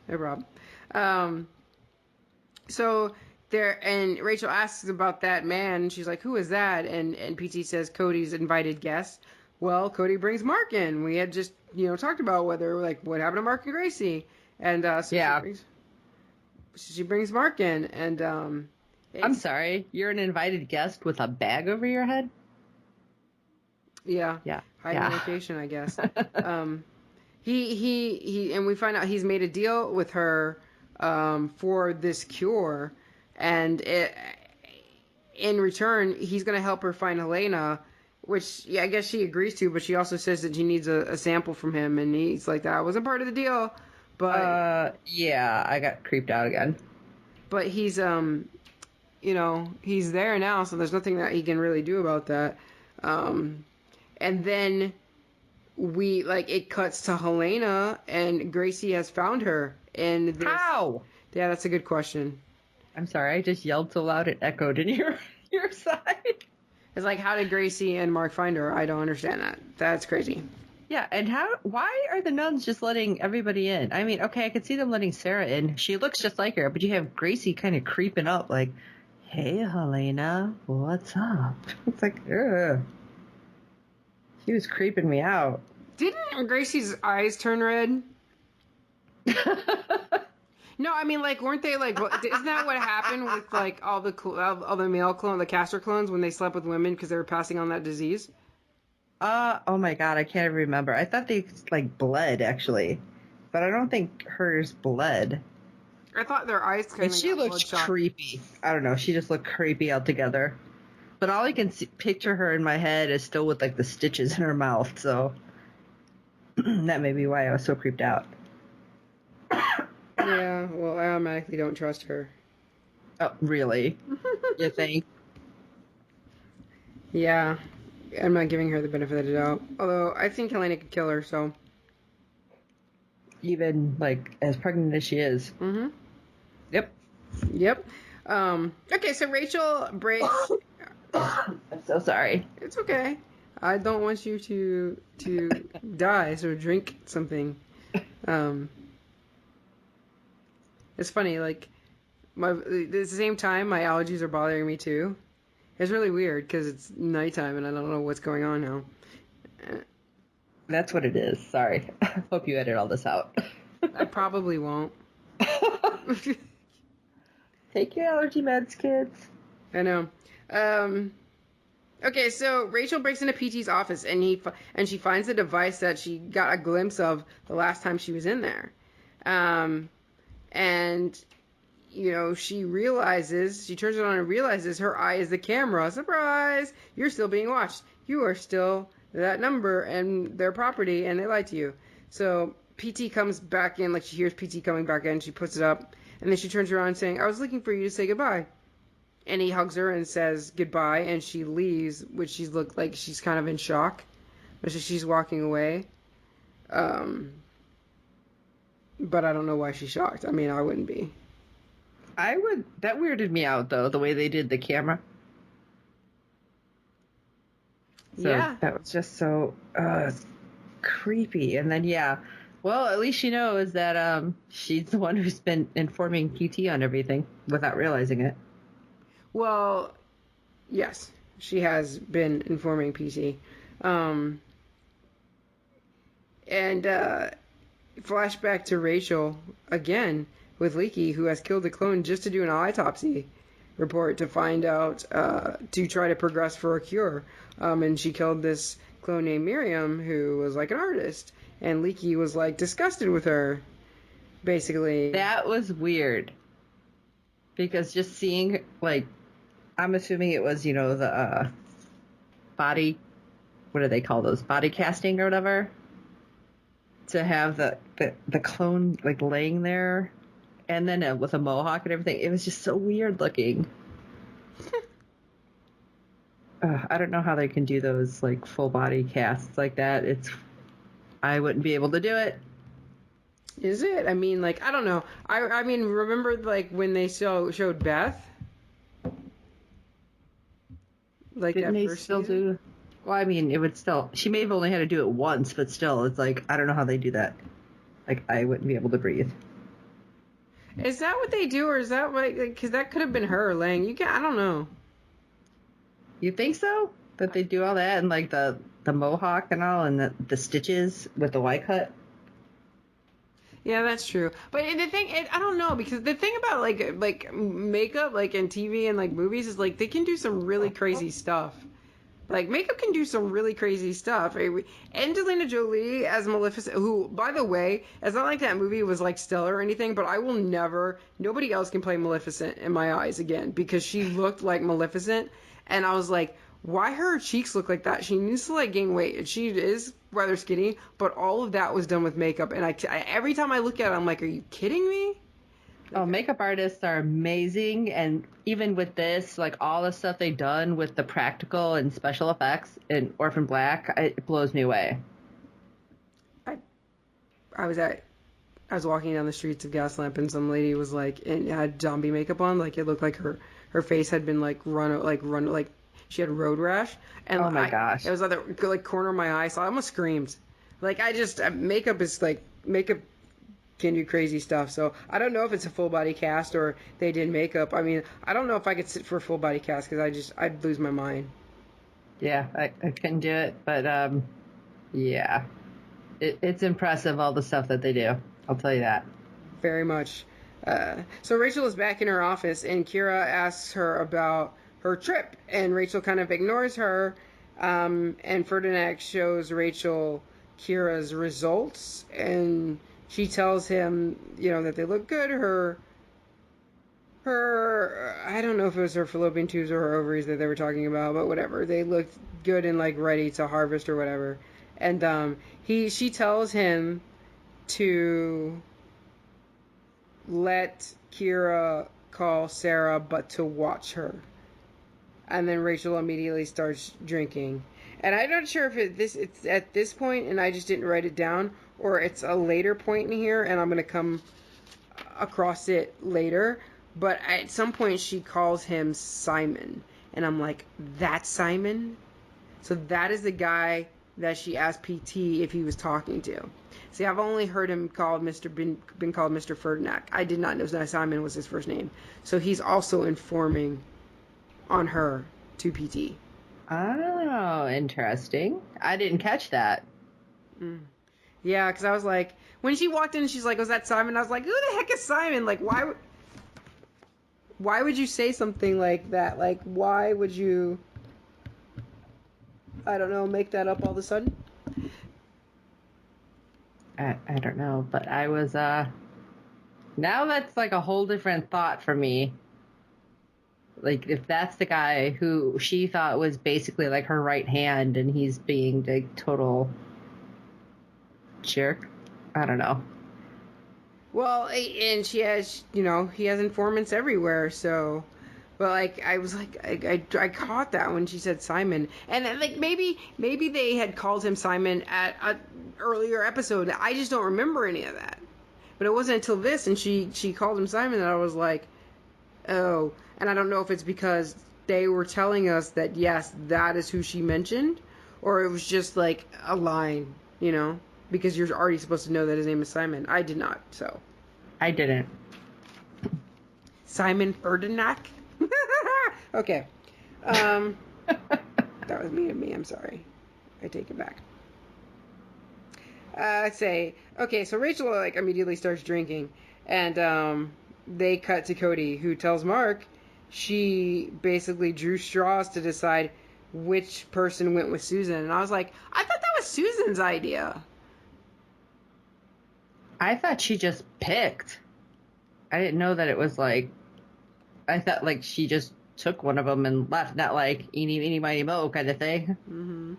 problem. So there, and Rachel asks about that man, and she's like, "Who is that?" And PT says, "Cody's invited guest." Well, Cody brings Mark in. We had just, talked about what happened to Mark and Gracie. And so yeah. She brings Mark in. And I'm sorry, you're an invited guest with a bag over your head? Yeah. Hiding location, I guess. He and we find out he's made a deal with her for this cure. And in return, he's going to help her find Helena, which I guess she agrees to, but she also says that she needs a sample from him, and he's like, that wasn't part of the deal. But yeah, I got creeped out again. But he's he's there now, so there's nothing that he can really do about that. And then it cuts to Helena, and Gracie has found her. And How? Yeah, that's a good question. I'm sorry, I just yelled so loud it echoed in your side. It's like, how did Gracie and Mark find her? I don't understand that. That's crazy. Yeah, and why are the nuns just letting everybody in? I mean, okay, I could see them letting Sarah in. She looks just like her, but you have Gracie kind of creeping up like, hey, Helena, what's up? It's like, ugh. She was creeping me out. Didn't Gracie's eyes turn red? No, I mean, weren't they isn't that what happened with all the male clones, the caster clones, when they slept with women because they were passing on that disease? Oh my god, I can't even remember. I thought they bled actually, but I don't think hers bled. I thought their eyes kind of. And she looked creepy. I don't know. She just looked creepy altogether. But all I can picture her in my head is still with the stitches in her mouth. So that may be why I was so creeped out. Yeah, well, I automatically don't trust her. Oh, really? You think? Yeah, I'm not giving her the benefit of the doubt. Although I think Helena could kill her. So. Even as pregnant as she is. Mm-hmm. Yep. Okay, so Rachel breaks. I'm so sorry. It's okay. I don't want you to die, so drink something. It's funny, at the same time, my allergies are bothering me too. It's really weird because it's nighttime and I don't know what's going on now. That's what it is. Sorry. Hope you edit all this out. I probably won't. Take your allergy meds, kids. I know. Okay, so Rachel breaks into PT's office and she finds the device that she got a glimpse of the last time she was in there. And she turns it on and realizes her eye is the camera. Surprise! You're still being watched. You are still that number and their property, and they lied to you. So PT comes back in, she hears PT coming back in, she puts it up, and then she turns around saying, I was looking for you to say goodbye. And he hugs her and says goodbye, and she leaves, which she's looked like she's kind of in shock. But she's walking away. But I don't know why she's shocked. I mean, I wouldn't be. That weirded me out, though, the way they did the camera. So yeah. That was just so creepy. And then, yeah. Well, at least she knows that she's the one who's been informing PT on everything without realizing it. Well, yes. She has been informing PT. Flashback to Rachel again with Leaky, who has killed the clone just to do an autopsy report to find out, to try to progress for a cure. And she killed this clone named Miriam, who was an artist. And Leaky was disgusted with her, basically. That was weird. Because just seeing, I'm assuming it was, the body, what do they call those? Body casting or whatever? To have the clone laying there, and then with a mohawk and everything, it was just so weird looking. I don't know how they can do those full body casts like that. I wouldn't be able to do it. Is it? I mean, I don't know. I mean, remember when they showed Beth? Didn't they still do? Well, I mean, it would still. She may have only had to do it once, but still, it's I don't know how they do that. I wouldn't be able to breathe. Is that what they do, or is that because that could have been her laying? I don't know. You think so? That they do all that and the mohawk and all, and the stitches with the Y cut? Yeah, that's true. But the thing, I don't know, because the thing about makeup, in TV and movies, is they can do some really crazy stuff. Makeup can do some really crazy stuff. Angelina Jolie as Maleficent, who, by the way, it's not like that movie was stellar or anything, but I will never, nobody else can play Maleficent in my eyes again, because she looked like Maleficent, and I was like, why her cheeks look like that? She needs to gain weight, and she is rather skinny, but all of that was done with makeup, and I every time I look at it, I'm like, are you kidding me? Oh, makeup artists are amazing, and even with this, like all the stuff they've done with the practical and special effects in Orphan Black, it blows me away. I was walking down the streets of Gaslamp, and some lady was like, and had zombie makeup on, like it looked like her face had been like run like she had road rash, and Oh my gosh. it was like the like corner of my eye, so I almost screamed. Like makeup is like makeup can do crazy stuff. So I don't know if it's a full body cast or they did makeup. I mean, I don't know if I could sit for a full body cast because I'd lose my mind. Yeah, I couldn't do it, but yeah, it's impressive all the stuff that they do. I'll tell you that. Very much. So Rachel is back in her office, and Kira asks her about her trip, and Rachel kind of ignores her. And Ferdinand shows Rachel Kira's results, and she tells him, that they look good. Her I don't know if it was her fallopian tubes or her ovaries that they were talking about, but whatever. They looked good and like ready to harvest or whatever. And she tells him to let Kira call Sarah, but to watch her. And then Rachel immediately starts drinking. And I'm not sure if it's at this point and I just didn't write it down, or it's a later point in here and I'm going to come across it later. But at some point she calls him Simon. And I'm like, that's Simon? So that is the guy that she asked PT if he was talking to. See, I've only heard him called been called Mr. Ferdinand. I did not know that Simon was his first name. So he's also informing on her to PT. Oh, interesting. I didn't catch that. Yeah, because I was like, when she walked in, she's like, "Was that Simon?" I was like, "Who the heck is Simon? Like, why would you say something like that? Like, why would you, I don't know, make that up all of a sudden?" I don't know, but I was now that's like a whole different thought for me. Like, if that's the guy who she thought was basically like her right hand and he's being the total jerk, I don't know. Well, and she has, he has informants everywhere, so. But, like, I was like, I caught that when she said Simon. And, like, maybe they had called him Simon at an earlier episode. I just don't remember any of that. But it wasn't until this, and she called him Simon, that I was like, oh. And I don't know if it's because they were telling us that, yes, that is who she mentioned, or it was just, like, a line, because you're already supposed to know that his name is Simon. I did not, so. I didn't. Simon Ferdinand? Okay. That was mean of me. I'm sorry. I take it back. Let's say, okay, so Rachel, like, immediately starts drinking, and they cut to Cody, who tells Mark she basically drew straws to decide which person went with Susan. And I was like, I thought that was Susan's idea. I thought she just picked. I didn't know that it was like, I thought like she just took one of them and left, not like eeny, meeny, miny, mo kind of thing. Mm-hmm.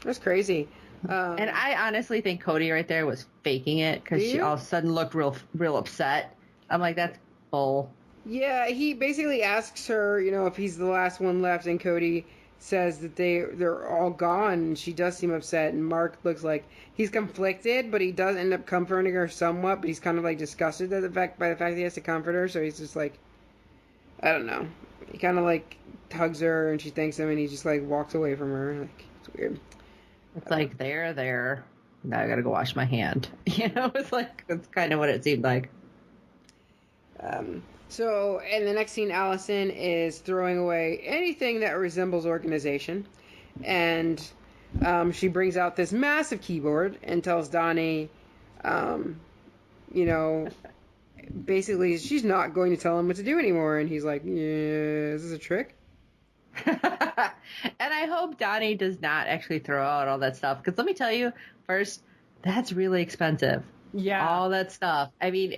That's crazy. And I honestly think Cody right there was faking it because she all of a sudden looked real upset. I'm like, that's bull. Yeah, he basically asks her, if he's the last one left, and Cody says that they're all gone, and she does seem upset, and Mark looks like he's conflicted, but he does end up comforting her somewhat, but he's kind of like disgusted by the fact that he has to comfort her, so he's just like, I don't know. He kind of like hugs her, and she thanks him, and he just like walks away from her. Like, it's weird. It's like, there. Now I gotta go wash my hand. It's like, that's kind of what it seemed like. So, in the next scene, Allison is throwing away anything that resembles organization. And she brings out this massive keyboard and tells Donnie, basically she's not going to tell him what to do anymore. And he's like, yeah, is this a trick? And I hope Donnie does not actually throw out all that stuff. Because let me tell you, first, that's really expensive. Yeah. All that stuff. I mean,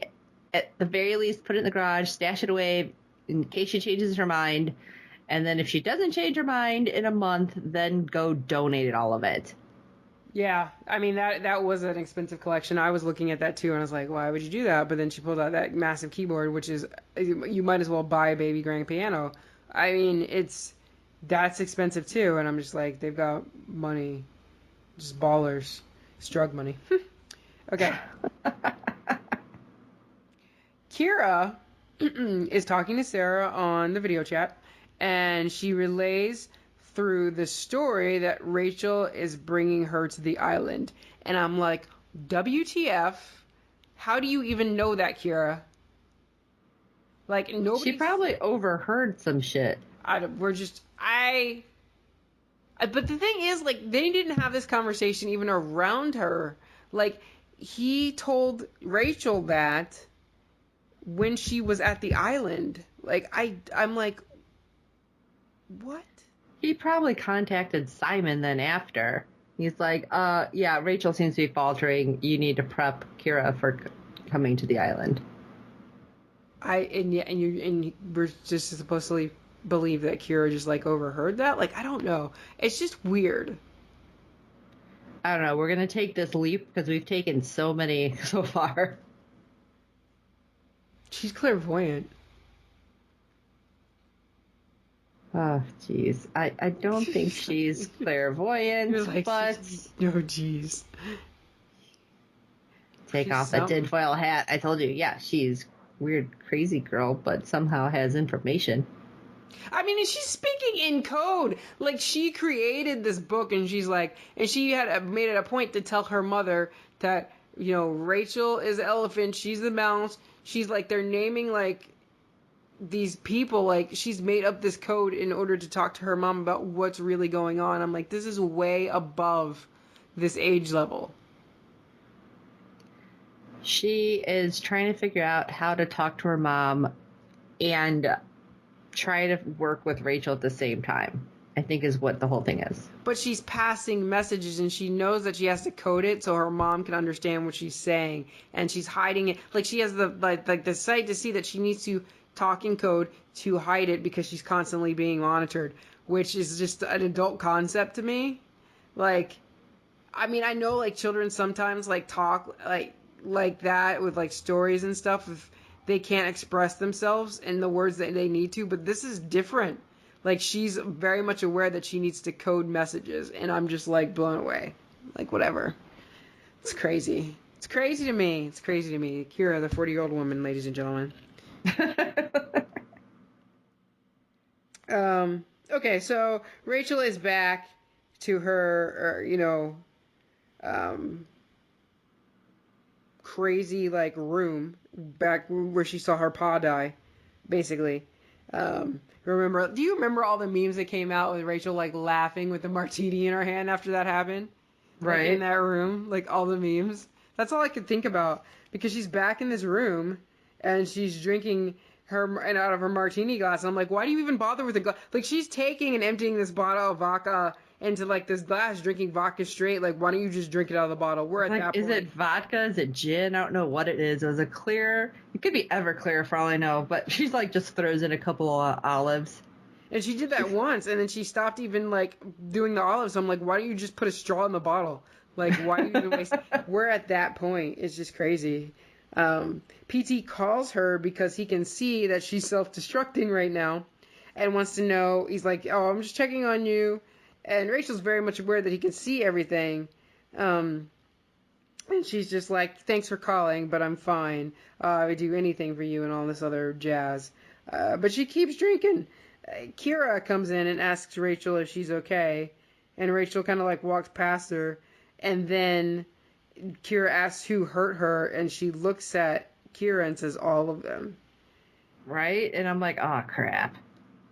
at the very least, put it in the garage, stash it away in case she changes her mind. And then if she doesn't change her mind in a month, then go donate all of it. Yeah, I mean that was an expensive collection. I was looking at that too, and I was like, why would you do that? But then she pulled out that massive keyboard, which is you might as well buy a baby grand piano. I mean, that's expensive too, and I'm just like, they've got money, just ballers, it's drug money. Okay, Kira is talking to Sarah on the video chat, and she relays through the story that Rachel is bringing her to the island. And I'm like, WTF? How do you even know that, Kira? Like, nobody. She probably overheard some shit. But the thing is, like, they didn't have this conversation even around her. Like, he told Rachel that when she was at the island. Like, I'm like, what? He probably contacted Simon then after. He's like, yeah, Rachel seems to be faltering. You need to prep Kira for coming to the island. And we're just supposed to believe that Kira just like overheard that? Like, I don't know. It's just weird. I don't know. We're going to take this leap because we've taken so many so far. She's clairvoyant. Oh, jeez. I don't think she's clairvoyant, like, but... No, jeez. Take off that tinfoil hat. I told you, yeah, she's weird, crazy girl, but somehow has information. I mean, she's speaking in code. Like, she created this book, and she's like... And she had made it a point to tell her mother that, you know, Rachel is the elephant, she's the mouse. She's like, they're naming, like... these people, like, she's made up this code in order to talk to her mom about what's really going on. I'm like, this is way above this age level. She is trying to figure out how to talk to her mom and try to work with Rachel at the same time, I think is what the whole thing is. But she's passing messages, and she knows that she has to code it so her mom can understand what she's saying, and she's hiding it. Like, she has the sight to see that she needs to talk in code to hide it because she's constantly being monitored, which is just an adult concept to me. Like, I mean, I know, like, children sometimes, like, talk like that with, like, stories and stuff if they can't express themselves in the words that they need to, but this is different. Like, she's very much aware that she needs to code messages, and I'm just, like, blown away. Like, whatever. It's crazy. It's crazy to me. It's crazy to me. Kira, the 40-year-old woman, ladies and gentlemen. Okay, so Rachel is back to her, crazy, like, room back where she saw her pa die, basically. Do you remember all the memes that came out with Rachel, like, laughing with the martini in her hand after that happened? Right. Like, in that room, like, all the memes. That's all I could think about, because she's back in this room and she's drinking and out of her martini glass. And I'm like, why do you even bother with the glass? Like, she's taking and emptying this bottle of vodka into, like, this glass, drinking vodka straight. Like, why don't you just drink it out of the bottle? We're at that point. Is it vodka? Is it gin? I don't know what it is. It was a clear. It could be Everclear for all I know. But she's like just throws in a couple of olives. And she did that once, and then she stopped even, like, doing the olives. So I'm like, why don't you just put a straw in the bottle? Like, why do you even waste? We're at that point. It's just crazy. PT calls her because he can see that she's self-destructing right now and wants to know. He's like, oh, I'm just checking on you. And Rachel's very much aware that he can see everything. And she's just like, thanks for calling, but I'm fine. I would do anything for you and all this other jazz. But she keeps drinking. Kira comes in and asks Rachel if she's okay. And Rachel kind of like walks past her. And then Kira asks who hurt her. And she looks at Kira and says, all of them. Right? And I'm like, oh, crap.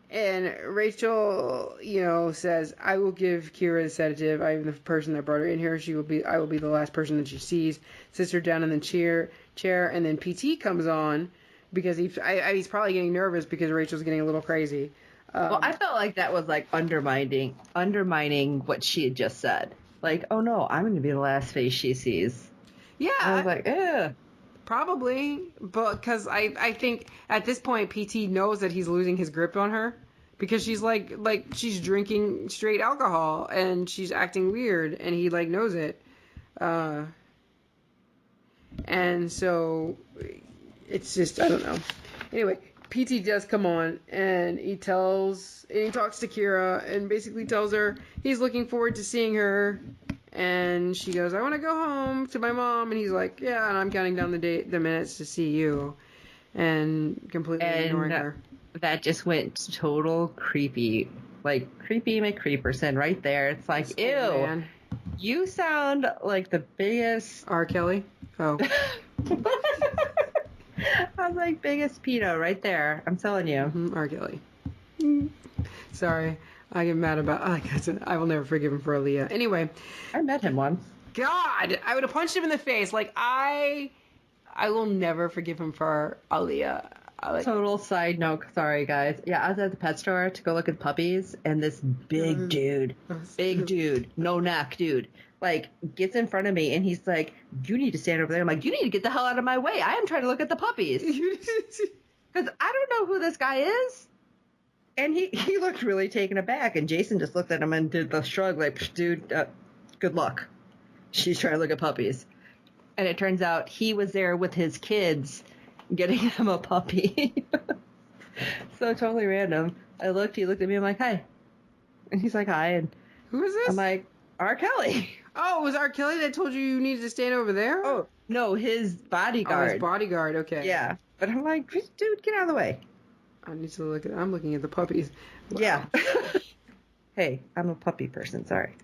And Rachel, says, I will give Kira the sedative. I am the person that brought her in here. I will be the last person that she sees. Sits her down in the chair. And then PT comes on because he's probably getting nervous because Rachel's getting a little crazy. Well, I felt like that was like undermining what she had just said. Like, oh no, I'm going to be the last face she sees. Yeah. I was like, ugh. Probably, but because I think at this point PT knows that he's losing his grip on her because she's like she's drinking straight alcohol and she's acting weird and he like knows it. And so it's just, I don't know. Anyway, PT does come on and he talks to Kira and basically tells her he's looking forward to seeing her. And she goes, I want to go home to my mom. And he's like, yeah, and I'm counting down the minutes to see you. And completely ignoring her. That just went total creepy. Like, creepy McCreeperson right there. It's like, That's ew. old, man. You sound like the biggest... R. Kelly? Oh. I was like, biggest pedo right there. I'm telling you. Mm-hmm, R. Kelly. Sorry. I get mad about... I will never forgive him for Aaliyah. Anyway. I met him once. God! I would have punched him in the face. Like, I will never forgive him for Aaliyah. Total side note, sorry guys. Yeah, I was at the pet store to go look at puppies, and this big dude, no neck dude, like gets in front of me, and he's like, "You need to stand over there." I'm like, "You need to get the hell out of my way. I am trying to look at the puppies." Because I don't know who this guy is. And he looked really taken aback, and Jason just looked at him and did the shrug, like, "Dude, good luck. She's trying to look at puppies." And it turns out he was there with his kids, getting him a puppy. So totally random. He looked at me, I'm like, "Hi." And he's like, "Hi." And who is this? I'm like, R. Kelly. Oh, it was R. Kelly that told you needed to stand over there? Oh, no, his bodyguard. Oh, his bodyguard, okay. Yeah. But I'm like, "Dude, get out of the way." I'm looking at the puppies. Wow. Yeah. Hey, I'm a puppy person, sorry.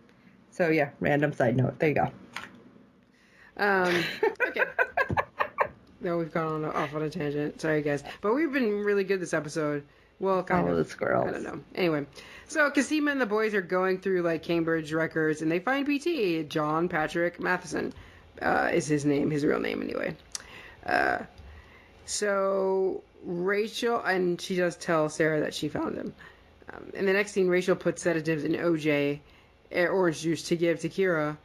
So yeah, random side note. There you go. Okay. No, we've gone off on a tangent. Sorry, guys. But we've been really good this episode. Well, kind of. The squirrels. I don't know. Anyway, so Cosima and the boys are going through like Cambridge records, and they find PT. John Patrick Matheson is his name, his real name anyway. So Rachel, and she does tell Sarah that she found him. In the next scene, Rachel puts sedatives in OJ, orange juice, to give to Kira.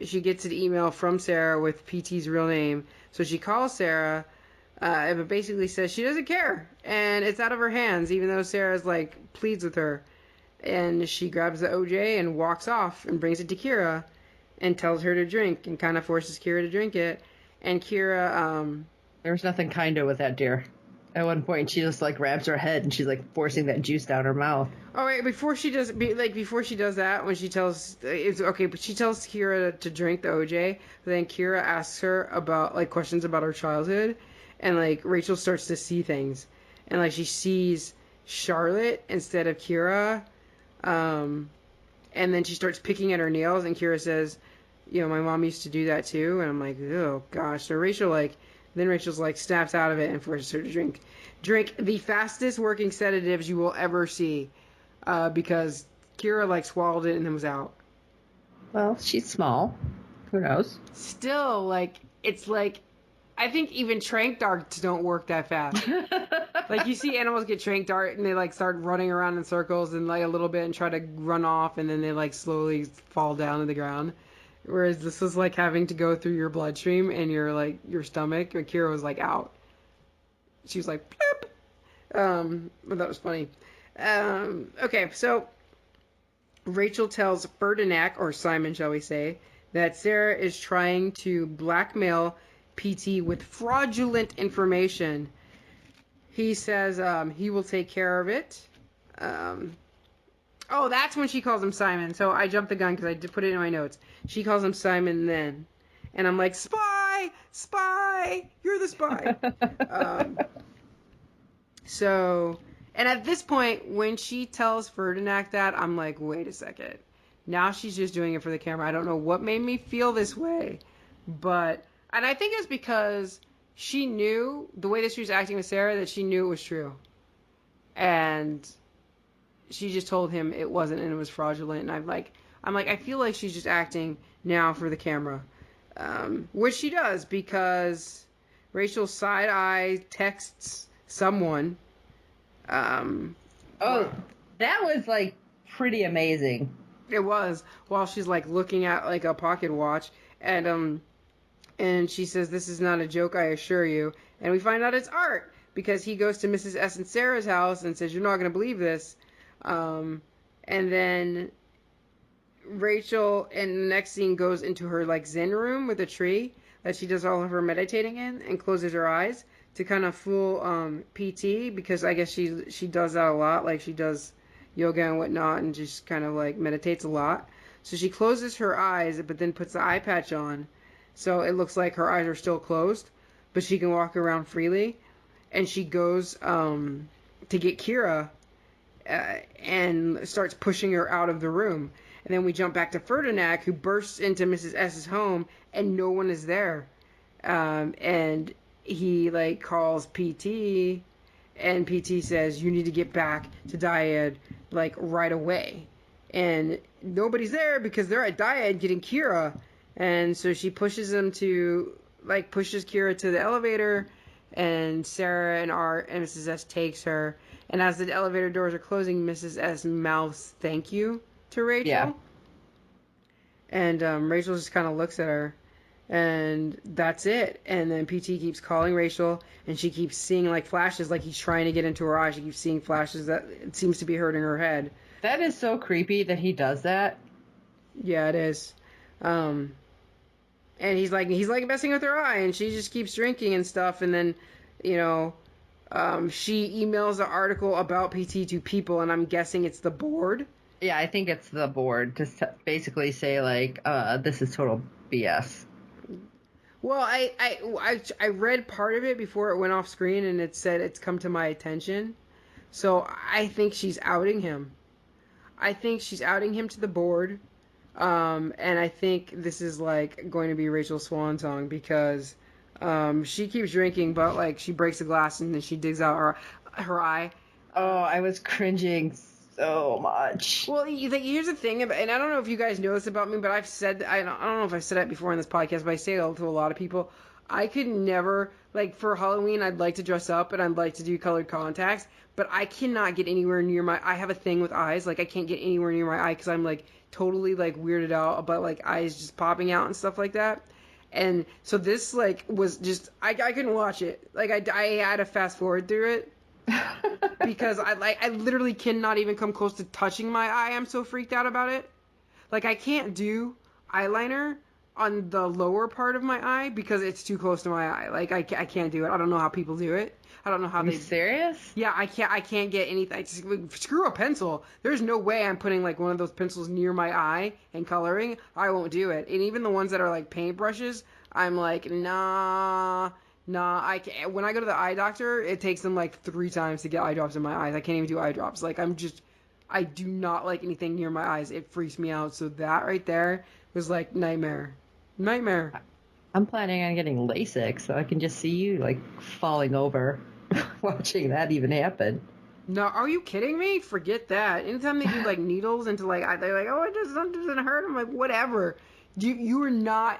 She gets an email from Sarah with PT's real name. So she calls Sarah, but basically says she doesn't care. And it's out of her hands, even though Sarah's like pleads with her. And she grabs the OJ and walks off and brings it to Kira and tells her to drink and kind of forces Kira to drink it. And Kira, there was nothing kinder with that deer. At one point, she just like grabs her head and she's like forcing that juice down her mouth. Oh wait, before she does that, when she tells it's okay, but she tells Kira to drink the OJ. But then Kira asks her about like questions about her childhood, and like Rachel starts to see things, and like she sees Charlotte instead of Kira, and then she starts picking at her nails, and Kira says, "You know, my mom used to do that too," and I'm like, oh gosh. So Rachel's like snaps out of it and forces her to drink the fastest working sedatives you will ever see, because Kira like swallowed it and then was out. Well, she's small. Who knows? Still, like it's like I think even trank darts don't work that fast. Like you see animals get trank dart and they like start running around in circles and like a little bit and try to run off and then they like slowly fall down to the ground. Whereas this was like having to go through your bloodstream and your stomach. But Kira was like out. She was like, bloop. But that was funny. Okay, so Rachel tells Ferdinand, or Simon, shall we say, that Sarah is trying to blackmail PT with fraudulent information. He says he will take care of it. Oh, that's when she calls him Simon. So I jumped the gun because I did put it in my notes. She calls him Simon then. And I'm like, spy! Spy! You're the spy! And at this point, when she tells Ferdinand that, I'm like, wait a second. Now she's just doing it for the camera. I don't know what made me feel this way. And I think it's because she knew, the way that she was acting with Sarah, that she knew it was true. And she just told him it wasn't and it was fraudulent. And I'm like, I feel like she's just acting now for the camera. Which she does, because Rachel side-eye texts someone. That was like pretty amazing. It was, while she's like looking at like a pocket watch, and she says, "This is not a joke, I assure you." And we find out it's art, because he goes to Mrs. S and Sarah's house and says, "You're not going to believe this." And then Rachel in the next scene goes into her like Zen room with a tree that she does all of her meditating in and closes her eyes to kind of fool PT, because I guess she does that a lot. Like she does yoga and whatnot and just kind of like meditates a lot. So she closes her eyes but then puts the eye patch on, so it looks like her eyes are still closed, but she can walk around freely. And she goes to get Kira and starts pushing her out of the room. And then we jump back to Ferdinand, who bursts into Mrs. S's home, and no one is there. And he like calls PT, and PT says, "You need to get back to Dyad like right away." And nobody's there because they're at Dyad getting Kira. And so she pushes Kira to the elevator, and Sarah and Mrs. S takes her. And as the elevator doors are closing, Mrs. S mouths "thank you" to Rachel. Yeah. And Rachel just kind of looks at her, and that's it. And then PT keeps calling Rachel, and she keeps seeing like flashes, like he's trying to get into her eyes. She keeps seeing flashes that it seems to be hurting her head. That is so creepy that he does that. Yeah, it is. And he's like messing with her eye, and she just keeps drinking and stuff. And then, she emails the article about PT to people, and I'm guessing it's the board. Yeah, I think it's the board to basically say like, this is total BS. Well, I read part of it before it went off screen, and it said it's come to my attention. So I think she's outing him. I think she's outing him to the board. And I think this is like going to be Rachel's swan song, because she keeps drinking, but like she breaks the glass and then she digs out her eye. Oh, I was cringing so much. Well, here's the thing, and I don't know if you guys know this about me, but I've said, I don't know if I've said it before in this podcast, but I say it to a lot of people. I could never, like, for Halloween, I'd like to dress up and I'd like to do colored contacts, but I cannot get anywhere near I have a thing with eyes. Like, I can't get anywhere near my eye because I'm, like, totally, like, weirded out about, like, eyes just popping out and stuff like that. And so this, like, was just, I couldn't watch it. Like, I had to fast forward through it. Because I literally cannot even come close to touching my eye. I'm so freaked out about it. Like, I can't do eyeliner on the lower part of my eye because it's too close to my eye. Like, I can't do it. I don't know how people do it. I don't know how Are you serious? Yeah, I can't get anything. Screw a pencil. There's no way I'm putting like one of those pencils near my eye and coloring. I won't do it. And even the ones that are like paintbrushes, I'm like, nah. I can't. When I go to the eye doctor, it takes them like 3 times to get eye drops in my eyes. I can't even do eye drops. Like, I do not like anything near my eyes. It freaks me out. So that right there was like nightmare. I'm planning on getting LASIK so I can just see you like falling over watching that even happen. No, are you kidding me? Forget that. Anytime they do like needles into like, they're like, oh, it doesn't hurt. I'm like, whatever. You are not.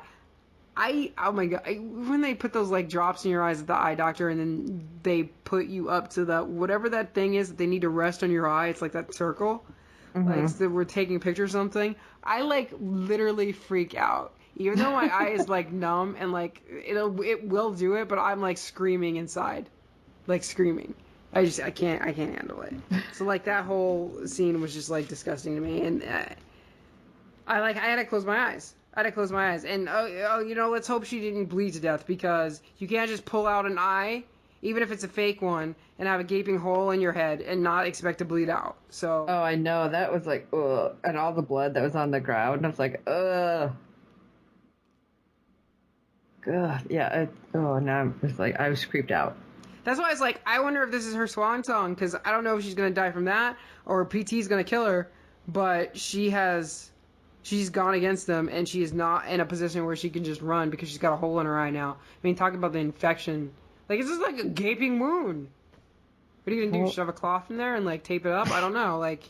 Oh my god, when they put those like drops in your eyes at the eye doctor and then they put you up to the whatever that thing is that they need to rest on your eye, it's like that circle, like so we're taking a picture or something. I like literally freak out, even though my eye is like numb and like it will do it, but I'm like screaming inside, like screaming. I can't handle it. So like that whole scene was just like disgusting to me, and I had to close my eyes. And let's hope she didn't bleed to death, because you can't just pull out an eye, even if it's a fake one, and have a gaping hole in your head and not expect to bleed out. So. Oh, I know. That was like, ugh. And all the blood that was on the ground, I was like, ugh. Ugh. Yeah. Now I'm just like, I was creeped out. That's why I was like, I wonder if this is her swan song, because I don't know if she's going to die from that or PT's going to kill her, but she's gone against them, and she is not in a position where she can just run because she's got a hole in her eye now. I mean, talk about the infection. Like, it's just like a gaping wound. What are you going to do, shove a cloth in there and, like, tape it up? I don't know, like...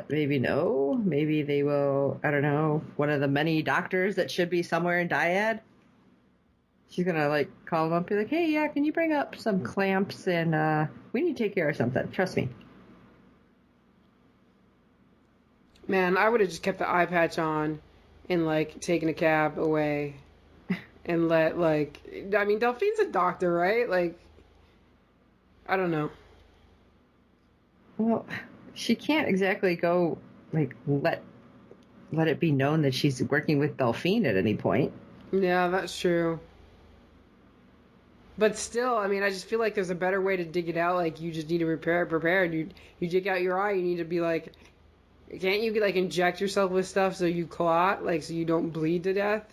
Maybe no. Maybe they will, I don't know, one of the many doctors that should be somewhere in Dyad. She's going to, like, call them up and be like, hey, yeah, can you bring up some clamps and, we need to take care of something. Trust me. Man, I would have just kept the eye patch on and, like, taken a cab away and let, like, I mean, Delphine's a doctor, right? Like, I don't know. Well, she can't exactly go, like, let it be known that she's working with Delphine at any point. Yeah, that's true. But still, I mean, I just feel like there's a better way to dig it out. Like, you just need to prepare. You dig out your eye. You need to be like, can't you like inject yourself with stuff so you clot, like so you don't bleed to death?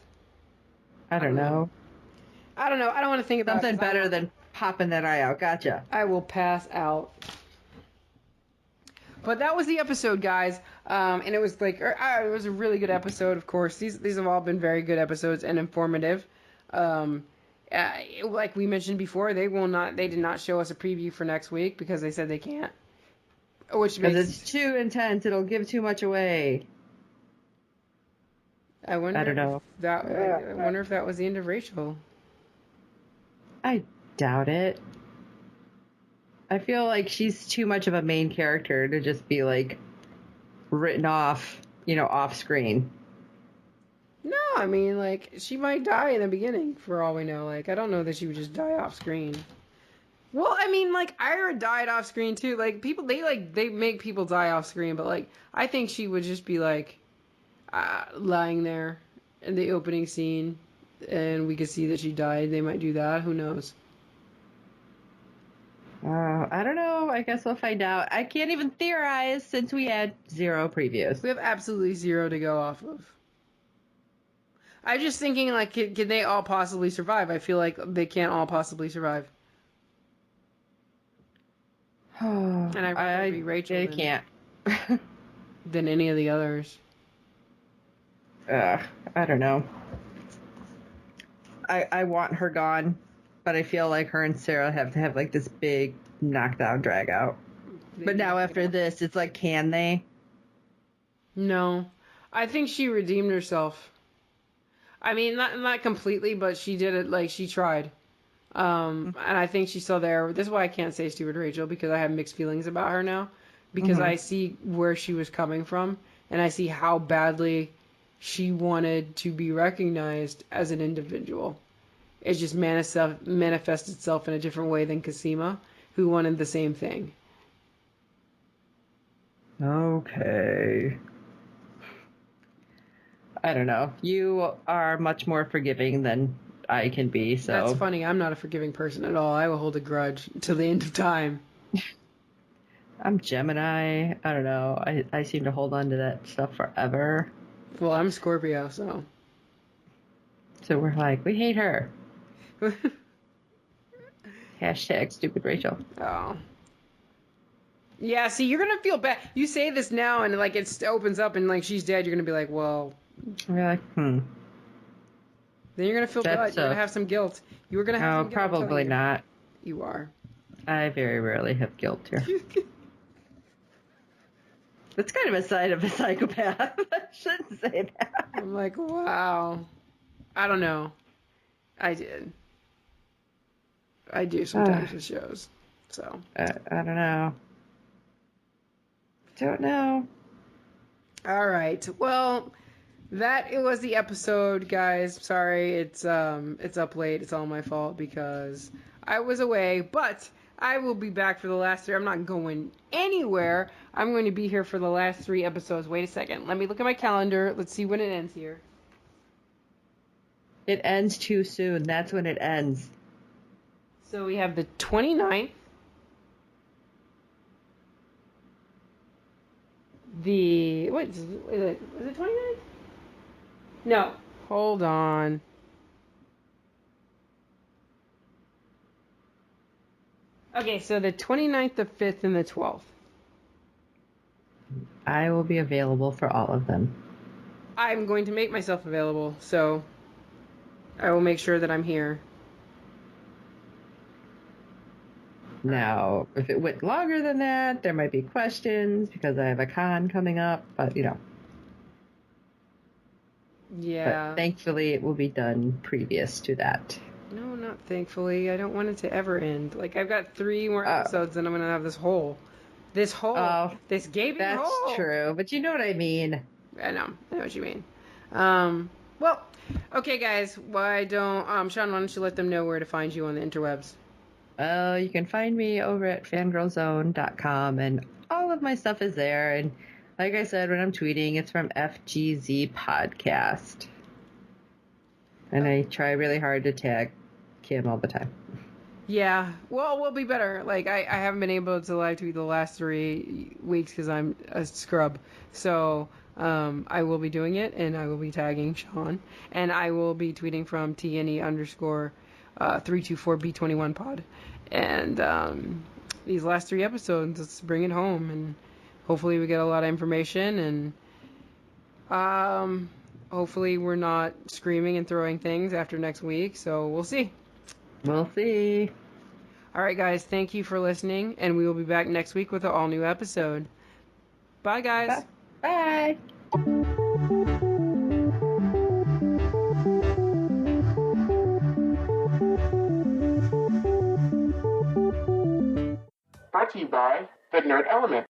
I don't know. I don't know. I don't want to think about Something better than popping that eye out. Gotcha. I will pass out. But that was the episode, guys. And it was like, it was a really good episode. Of course, these have all been very good episodes and informative. Like we mentioned before, they did not show us a preview for next week because they said they can't. Which makes it's too intense. It'll give too much away. I don't know. I wonder if that was the end of Rachel. I doubt it. I feel like she's too much of a main character to just be like written off, off screen. No, I mean, like, she might die in the beginning for all we know. Like, I don't know that she would just die off screen. Well, I mean, like, Ira died off screen too. Like, people, they make people die off screen, but like, I think she would just be like, lying there in the opening scene, and we could see that she died. They might do that. Who knows? I don't know. I guess we'll find out. I can't even theorize since we had 0 previews. We have absolutely 0 to go off of. I'm just thinking, like, can they all possibly survive? I feel like they can't all possibly survive. And I'd rather be Rachel than any of the others. I don't know. I want her gone, but I feel like her and Sarah have to have like this big knockdown drag out. But now after this, it's like, can they? No. I think she redeemed herself. I mean, not completely, but she did it, like, she tried. And I think she's still there. This is why I can't say stupid Rachel, because I have mixed feelings about her now. Because I see where she was coming from, and I see how badly she wanted to be recognized as an individual. It just manifests itself in a different way than Cosima, who wanted the same thing. Okay. I don't know. You are much more forgiving than I can be, so... That's funny. I'm not a forgiving person at all. I will hold a grudge till the end of time. I'm Gemini. I don't know. I seem to hold on to that stuff forever. Well, I'm Scorpio, so... So we're like, we hate her. Hashtag stupid Rachel. Oh. Yeah, see, you're going to feel bad. You say this now, and, like, it opens up, and, like, she's dead. You're going to be like, well... You're like, Then you're going to feel bad. You're going to have some guilt. You were going to have some guilt. Probably not. You are. I very rarely have guilt here. That's kind of a sign of a psychopath. I shouldn't say that. I'm like, wow. I don't know. I did. I do sometimes with shows. So. I don't know. Don't know. All right. Well, it was the episode, guys. Sorry, it's up late. It's all my fault because I was away, but I will be back for the last 3. I'm not going anywhere. I'm going to be here for the last 3 episodes. Wait a second. Let me look at my calendar. Let's see when it ends here. It ends too soon. That's when it ends. So we have the 29th. Is it 29th? No. Hold on. Okay, so the 29th, the 5th, and the 12th. I will be available for all of them. I'm going to make myself available, so I will make sure that I'm here. Now, if it went longer than that, there might be questions because I have a con coming up, but Yeah. But thankfully, it will be done previous to that. No, not thankfully. I don't want it to ever end. Like, I've got 3 more episodes, and I'm going to have this hole. This gaping hole. That's true, but you know what I mean. I know what you mean. Well, Okay, guys, Sean, why don't you let them know where to find you on the interwebs? Well, you can find me over at fangirlzone.com, and all of my stuff is there. And like I said, when I'm tweeting, it's from FGZ Podcast. And I try really hard to tag Kim all the time. Yeah, well, we'll be better. Like, I haven't been able to live tweet the last 3 weeks because I'm a scrub. So, I will be doing it, and I will be tagging Sean. And I will be tweeting from TNE underscore 324B21 pod. And these last 3 episodes, let's bring it home. And hopefully we get a lot of information. And hopefully we're not screaming and throwing things after next week. So, we'll see. We'll see. All right, guys, thank you for listening, and we will be back next week with an all-new episode. Bye, guys. Bye. Brought to you by The Nerd Element.